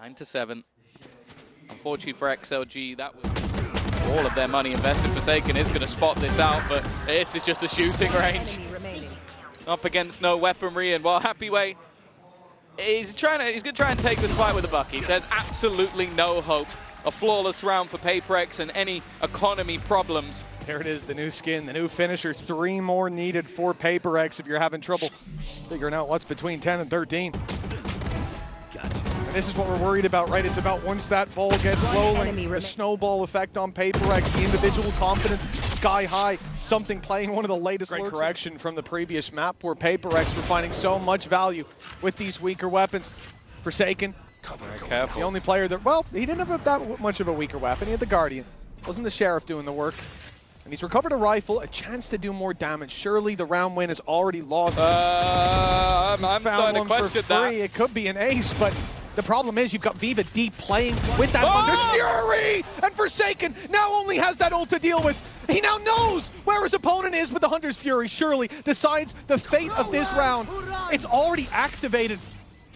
9-7. Unfortunately for XLG, that was all of their money invested. Forsaken is going to spot this out, but this is just a shooting range. Up against no weaponry, and while Happyway, he's going to try and take this fight with a bucky. There's absolutely no hope. A flawless round for PaperX and any economy problems. There it is, the new skin, the new finisher. 3 more needed for PaperX if you're having trouble figuring out what's between 10 and 13. This is what we're worried about, right? It's about once that ball gets rolling, a snowball effect on PaperX, the individual confidence sky high, something playing one of the latest correction from the previous map where PaperX were finding so much value with these weaker weapons. Forsaken, careful. The only player that, well, he didn't have that much of a weaker weapon. He had the Guardian. Wasn't the Sheriff doing the work. And he's recovered a rifle, a chance to do more damage. Surely the round win is already lost. I'm starting to question that. It could be an ace, but the problem is you've got Viva deep playing with that Hunter's Fury! And Forsaken now only has that ult to deal with. He now knows where his opponent is with the Hunter's Fury, surely decides the fate of this round. It's already activated.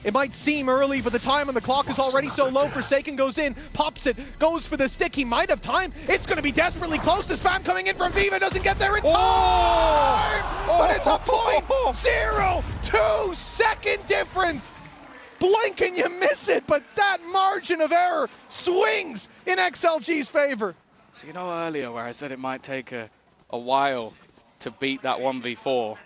It might seem early, but the time on the clock is already so low. Forsaken goes in, pops it, goes for the stick. He might have time. It's going to be desperately close. The spam coming in from Viva doesn't get there in time! But it's a 0.02 second difference. Blink and you miss it, but that margin of error swings in XLG's favor. So you know earlier where I said it might take a while to beat that 1v4?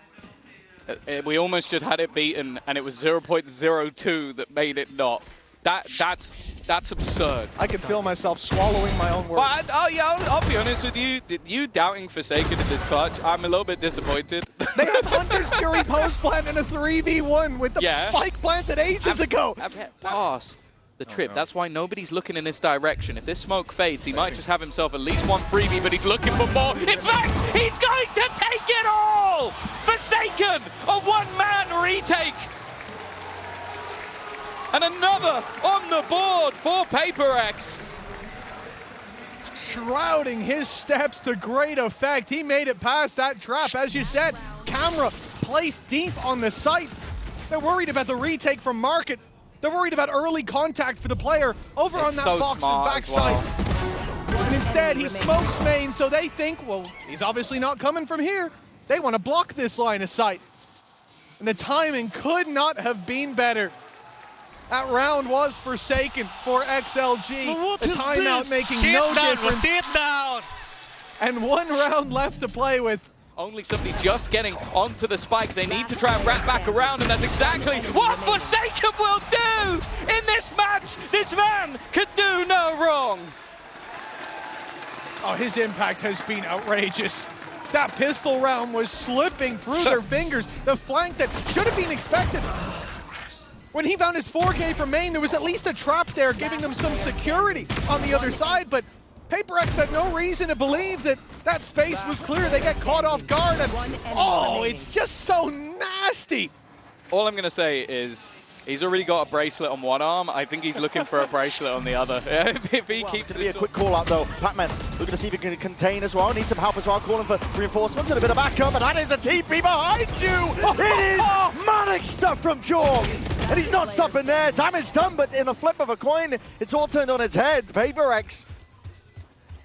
We almost just had it beaten, and it was 0.02 that made it not. That's absurd. I can feel myself swallowing my own words. But I'll be honest with you. You doubting Forsaken in this clutch, I'm a little bit disappointed. They have Hunter's Fury post plant in a 3v1 with the spike planted ages ago. Pass the trip. No. That's why nobody's looking in this direction. If this smoke fades, he might just have himself at least one freebie, but he's looking for more. In fact, he's going to take it all! Forsaken, a one-man retake! And another on the board for PaperX. Shrouding his steps to great effect. He made it past that trap. As you said, camera placed deep on the site. They're worried about the retake from Market. They're worried about early contact for the player over on that box and backside. And instead, he smokes main, so they think, well, he's obviously not coming from here. They want to block this line of sight. And the timing could not have been better. That round was Forsaken for XLG. The timeout making no difference. Sit down! And 1 round left to play with. Only somebody just getting onto the spike. They need to try and wrap back around, and that's exactly what Forsaken will do in this match. This man could do no wrong. Oh, his impact has been outrageous. That pistol round was slipping through their fingers. The flank that should have been expected. When he found his 4K from main, there was at least a trap there giving them some security on the other side, but PaperX had no reason to believe that that space was clear. They get caught off guard, and oh, it's just so nasty. All I'm going to say is he's already got a bracelet on one arm. I think he's looking for a bracelet on the other. If he keeps this, a quick call out though. Pac-Man looking to see if he can contain as well. Needs some help as well. Calling for reinforcements and a bit of backup. And that is a TP behind you. It is manic stuff from Jaw. And he's not stopping there. Damage done, but in a flip of a coin, it's all turned on its head. PaperX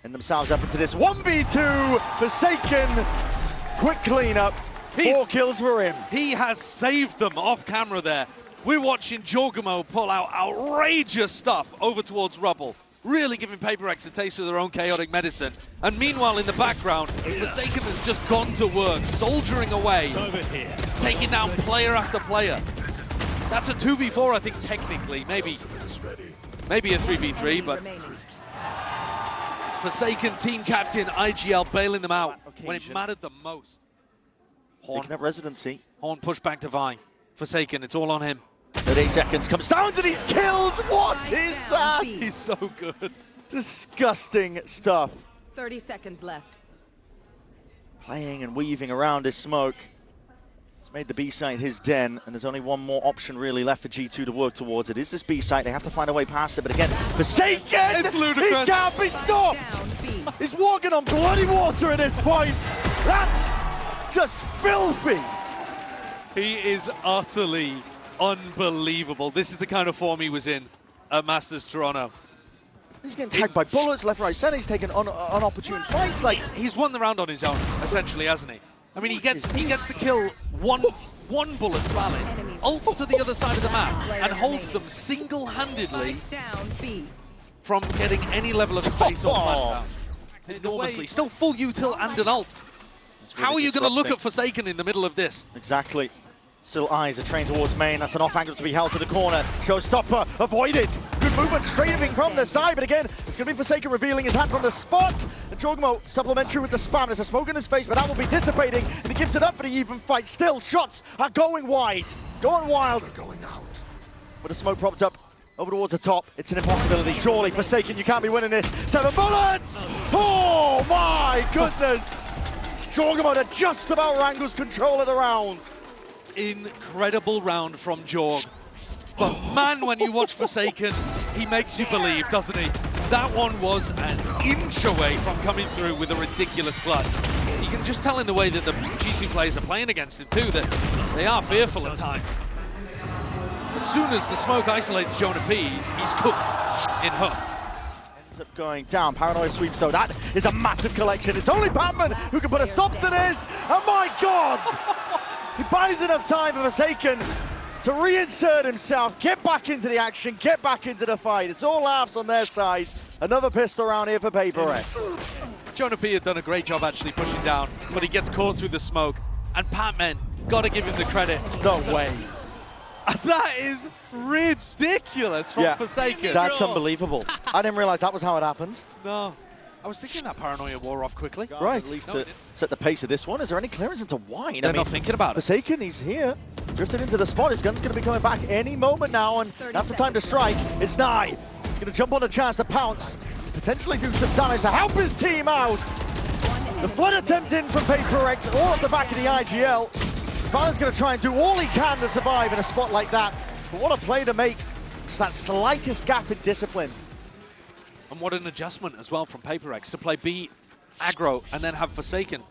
and themselves up into this 1v2. Forsaken. Quick cleanup. 4 kills for him. He has saved them off camera there. We're watching Jawgemo pull out outrageous stuff over towards Rubble, really giving PaperX a taste of their own chaotic medicine. And meanwhile, in the background, Forsaken has just gone to work, soldiering away, taking down player after player. That's a 2v4, I think, technically. Maybe a 3v3, but Forsaken team captain IGL bailing them out when it mattered the most. Horn up residency. Horn pushed back to Vine. Forsaken, it's all on him. 30 seconds, comes down to these kills. What is that? He's so good. Disgusting stuff. 30 seconds left. Playing and weaving around his smoke. It's made the B site his den, and there's only one more option really left for G2 to work towards. It is this B site. They have to find a way past it, but again, Forsaken! It's ludicrous. He can't be stopped! He's walking on bloody water at this point. That's just filthy. He is utterly unbelievable. This is the kind of form he was in at Masters Toronto. He's getting tagged by bullets, left, right, center. He's taking unopportune fights. Like, He's won the round on his own, essentially, hasn't he? I mean, he gets to kill one bullet's valid, ults to the other side of the map, and holds them single-handedly from getting any level of space or flash down. Enormously. Still full util and an ult. really How are you going to look disrupting. at Forsaken in the middle of this? Exactly. Still eyes are trained towards main. That's an off angle to be held to the corner. Showstopper avoided. Good movement strafing from the side, but again, it's going to be Forsaken revealing his hand from the spot. And Jawgemo supplementary with the spam. There's a smoke in his face, but that will be dissipating, and he gives it up for the even fight. Still, shots are going wide. Going wild. Going out. With the smoke propped up over towards the top, it's an impossibility. Surely, Forsaken, you can't be winning this. 7 bullets! Oh my goodness! Jawgemo that just about wrangles control of the round. Incredible round from Jawg. But man, when you watch Forsaken, he makes you believe, doesn't he? That one was an inch away from coming through with a ridiculous clutch. You can just tell in the way that the G2 players are playing against him too, that they are fearful at times. As soon as the smoke isolates Jonah Pease, he's cooked in hook. Ends up going down. Paranoia sweeps though. That is a massive collection. It's only Batman who can put a stop to this. Oh my God! He buys enough time for Forsaken to reinsert himself, get back into the action, get back into the fight. It's all laughs on their side. Another pistol round here for F0RSAKEN. Jonah P had done a great job actually pushing down, but he gets caught through the smoke. And Patman, gotta give him the credit. No way. That is ridiculous from Forsaken. That's unbelievable. I didn't realize that was how it happened. No. I was thinking that Paranoia wore off quickly. Right, at least to set the pace of this one. Is there any clearance into wine? They're not thinking about it. Forsaken, he's here. Drifted into the spot. His gun's going to be coming back any moment now, and that's the time to strike. It's Nye. He's going to jump on the chance to pounce. Potentially do some damage to help his team out. The flood attempt in from F0RSAKEN, all off the back of the IGL. Valorant's going to try and do all he can to survive in a spot like that. But what a play to make. Just that slightest gap in discipline. And what an adjustment as well from F0RSAKEN to play B aggro and then have Forsaken.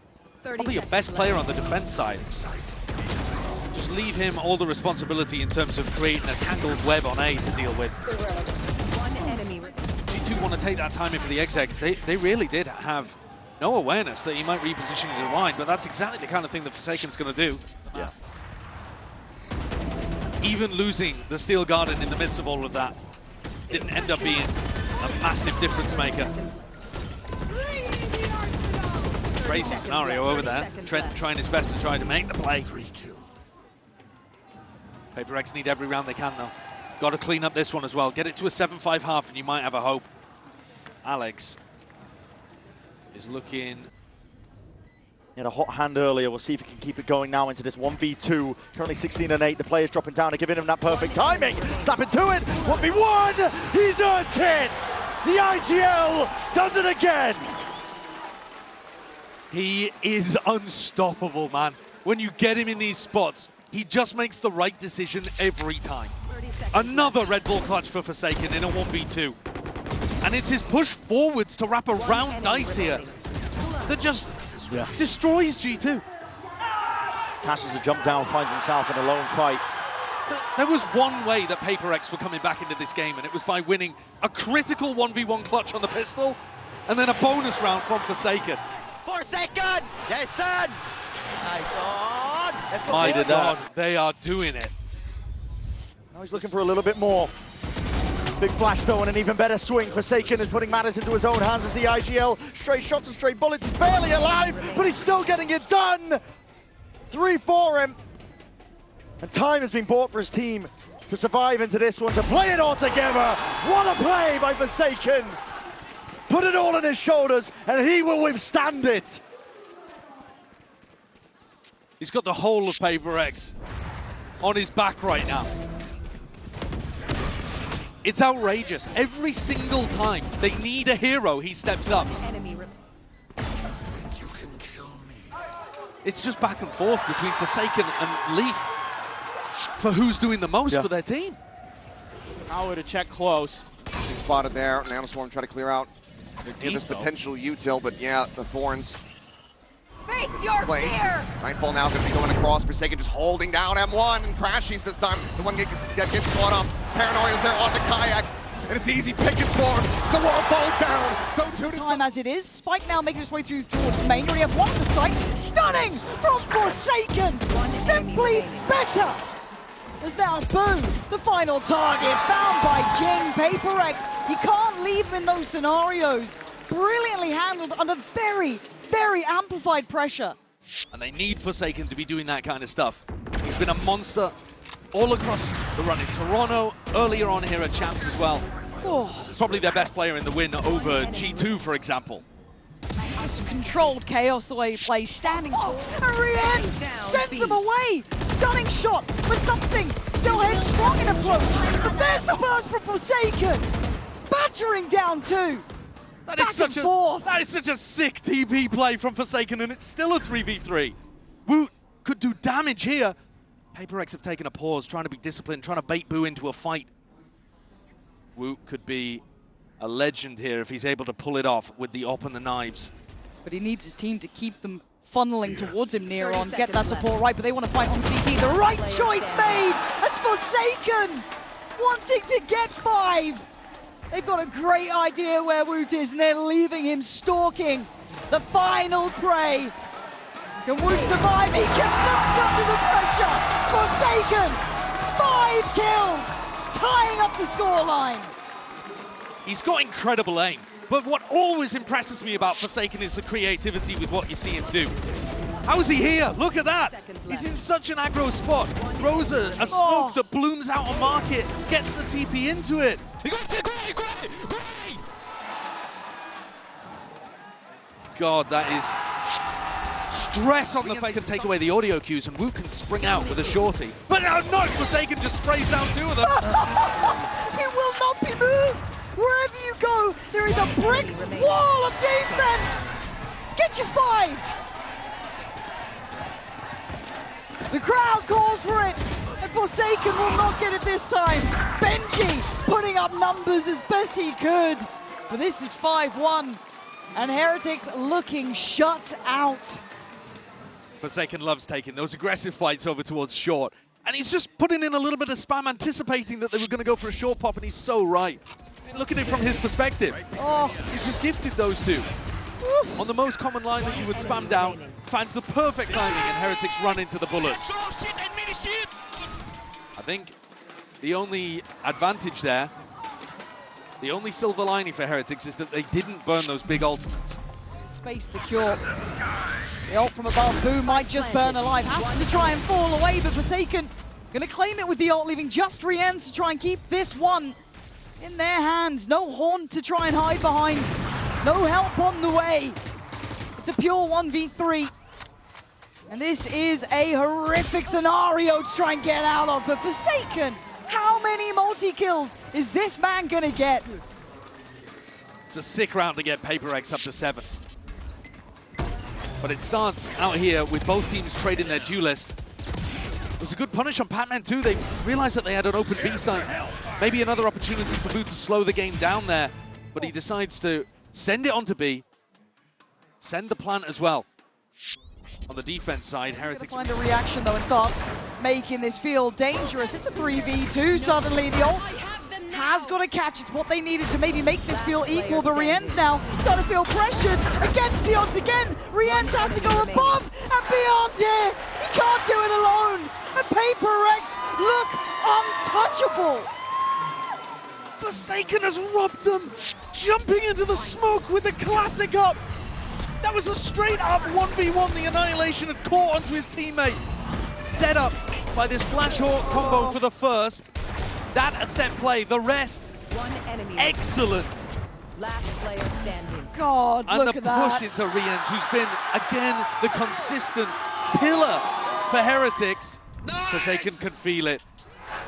Probably your best player on the defense side. Just leave him all the responsibility in terms of creating a tangled web on A to deal with. G2 want to take that time in for the exec. They really did have no awareness that he might reposition to the wide, but that's exactly the kind of thing that Forsaken's going to do. Yeah. Even losing the Steel Garden in the midst of all of that didn't end up being a massive difference maker. Crazy scenario over there. Trent trying his best to try to make the play. F0RSAKEN need every round they can though. Got to clean up this one as well. Get it to a 7-5 half and you might have a hope. Alex is looking... He had a hot hand earlier. We'll see if he can keep it going now into this 1v2. Currently 16 and 8. The players dropping down and giving him that perfect timing. Snap into it. 1v1. He's earned it. The IGL does it again. He is unstoppable, man. When you get him in these spots, he just makes the right decision every time. Another Red Bull clutch for Forsaken in a 1v2. And it's his push forwards to wrap around dice here that just destroys G2. Cashes the jump down, finds himself in a lone fight. There was one way that F0RSAKEN were coming back into this game, and it was by winning a critical 1v1 clutch on the pistol, and then a bonus round from Forsaken. Forsaken! Jason! Nice on! My God, they are doing it. Now he's looking for a little bit more. Big flash though, and an even better swing. Forsaken is putting matters into his own hands as the IGL. Stray shots and stray bullets. He's barely alive, but he's still getting it done. 3 for him. And time has been bought for his team to survive into this one, to play it all together. What a play by Forsaken. Put it all on his shoulders, and he will withstand it. He's got the whole of F0RSAKEN on his back right now. It's outrageous. Every single time they need a hero, he steps up. It's just back and forth between Forsaken and Leaf for who's doing the most for their team. Power to check close. Spotted there. Nanoswarm try to clear out. Give this potential util, but yeah, the Thorns. Face your fear! Nightfall now going to be going across. Forsaken just holding down M1 and Crashies this time. The one that gets caught up. Paranoia's there on the kayak. and it's easy pickings for him. The wall falls down. So too Time as it is. Spike now making his way through towards main. We have one to the site. Stunning from Forsaken. Simply better. As now boom, the final target found by Jing. word.exe. You can't leave him in those scenarios. Brilliantly handled under very, very amplified pressure. And they need Forsaken to be doing that kind of stuff. He's been a monster all across the run in Toronto, earlier on here at Champs as well. Oh. Probably their best player in the win over G2, for example. Just controlled chaos the way he plays, standing tall. And Rien sends him away. Stunning shot, but something still headstrong in approach. But there's the burst from Forsaken. Battering down two. That is such a sick TP play from Forsaken, and it's still a 3v3. Woot could do damage here. word.exe have taken a pause, trying to be disciplined, trying to bait Boo into a fight. Woot could be a legend here if he's able to pull it off with the op and the knives. But he needs his team to keep them funneling towards him near on, get that support right, but they want to fight on CT. The right choice made! That's Forsaken! Wanting to get 5! They've got a great idea where Woot is, and they're leaving him stalking the final prey. Can Woot survive? He cannot under the pressure! Forsaken! 5 kills! Tying up the scoreline! He's got incredible aim, but what always impresses me about Forsaken is the creativity with what you see him do. How is he here? Look at that! He's in such an aggro spot. Throws a smoke that blooms out on market, gets the TP into it. God, that is stress on the face. Can take away the audio cues, and Woot can spring out with a shorty. But no, Forsaken just sprays down 2 of them. He will not be moved! Wherever you go, there is a brick wall of defense! Get your 5! The crowd calls for it, and Forsaken will not get it this time. Benji putting up numbers as best he could. But this is 5-1, and Heretics looking shut out. Forsaken loves taking those aggressive fights over towards short, and he's just putting in a little bit of spam, anticipating that they were going to go for a short pop, and he's so right. Look at it from his perspective. Oh, he's just gifted those 2. On the most common line that you would spam down, finds the perfect timing, and Heretics run into the bullets. I think the only advantage there, the only silver lining for Heretics is that they didn't burn those big ultimates. Space secure. The ult from above, Boo might just burn alive. Has to try and fall away, but Forsaken gonna claim it with the ult, leaving just Rien to try and keep this one in their hands. No Horn to try and hide behind. No help on the way. It's a pure 1v3. And this is a horrific scenario to try and get out of. But Forsaken, how many multi-kills is this man gonna get? It's a sick round to get word.exe up to 7. But it starts out here with both teams trading their duelist. It was a good punish on Pac-Man too. They realized that they had an open B site. Maybe another opportunity for Boo to slow the game down there. But he decides to send it onto B. Send the plant as well. On the defense side, Heretics find a reaction though and start making this feel dangerous. It's a 3v2 suddenly. The ult has got to catch. It's what they needed to maybe make this feel equal. But Rien's now starting to feel pressured against the odds again. Rien's has to go above and beyond here. He can't do it alone. And word.exe look untouchable. Forsaken has robbed them, jumping into the smoke with the classic up. That was a straight up 1v1. The Annihilation had caught onto his teammate. Set up by this Flash Hawk combo for the first. That a set play, the rest, excellent. Last player standing. God, and look the at that. push into Riens, who's been, again, the consistent pillar for Heretics. Nice. Forsaken can feel it.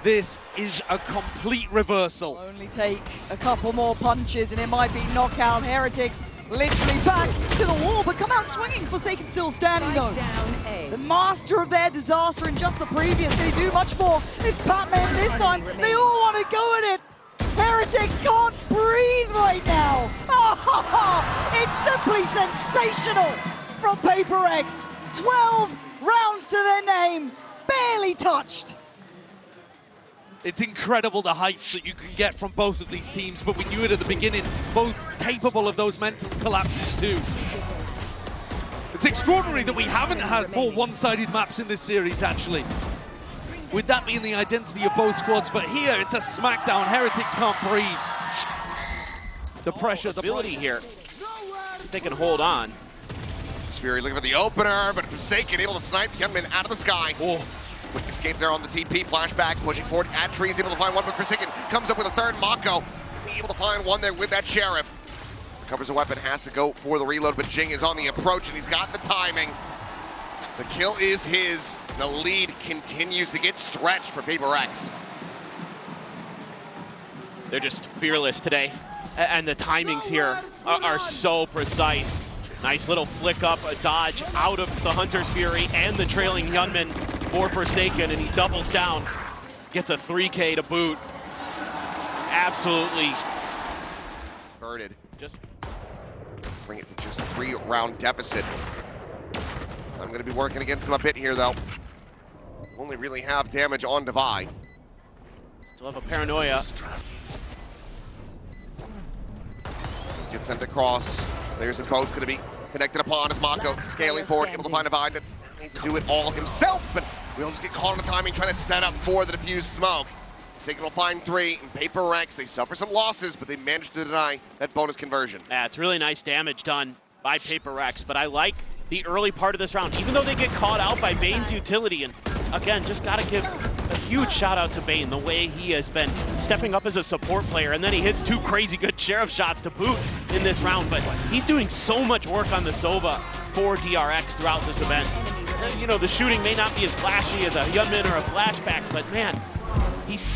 This is a complete reversal. Only take a couple more punches and it might be knockout. Heretics literally back to the wall, but come out swinging. Forsaken still standing though. The master of their disaster in just the previous. They do much more. It's Pac-Man this time. They all want to go at it. Heretics can't breathe right now. It's simply sensational from word.exe. 12 rounds to their name, barely touched. It's incredible the heights that you can get from both of these teams, but we knew it at the beginning, both capable of those mental collapses too. It's extraordinary that we haven't had more one-sided maps in this series, actually, with that being the identity of both squads, but here it's a Smackdown. Heretics can't breathe. The pressure, the ability here. See if they can hold on. Fury looking for the opener, but Forsaken able to snipe Youngman out of the sky. Oh. Quick escape there on the TP, flashback, pushing forward at trees, able to find one, but Forsaken comes up with a third. Mako able to find one there with that Sheriff. Recovers a weapon, has to go for the reload, but Jing is on the approach, and he's got the timing. The kill is his. The lead continues to get stretched for word.exe. They're just fearless today, and the timings here are so precise. Nice little flick up, a dodge out of the Hunter's Fury and the trailing Hyunmin for Forsaken, and he doubles down, gets a 3K to boot. Absolutely. Birded. Just bring it to just a 3-round deficit. I'm going to be working against him a bit here, though. Only really have damage on Divide. Still have a paranoia. Gets sent across. There's a boat's going to be connected upon as Mako scaling forward, able to find Divide, but needs to do it all himself. But we'll just get caught on the timing, trying to set up for the diffused smoke. Forsaken will find 3, and word.exe, they suffer some losses, but they managed to deny that bonus conversion. Yeah, it's really nice damage done by word.exe, but I like the early part of this round, even though they get caught out by Bane's utility. And again, just got to give a huge shout out to Bane, the way he has been stepping up as a support player, and then he hits 2 crazy good Sheriff shots to boot in this round. But he's doing so much work on the Sova for word.exe throughout this event. And, you know, the shooting may not be as flashy as a Hyunmin or a Flashback, but man, he's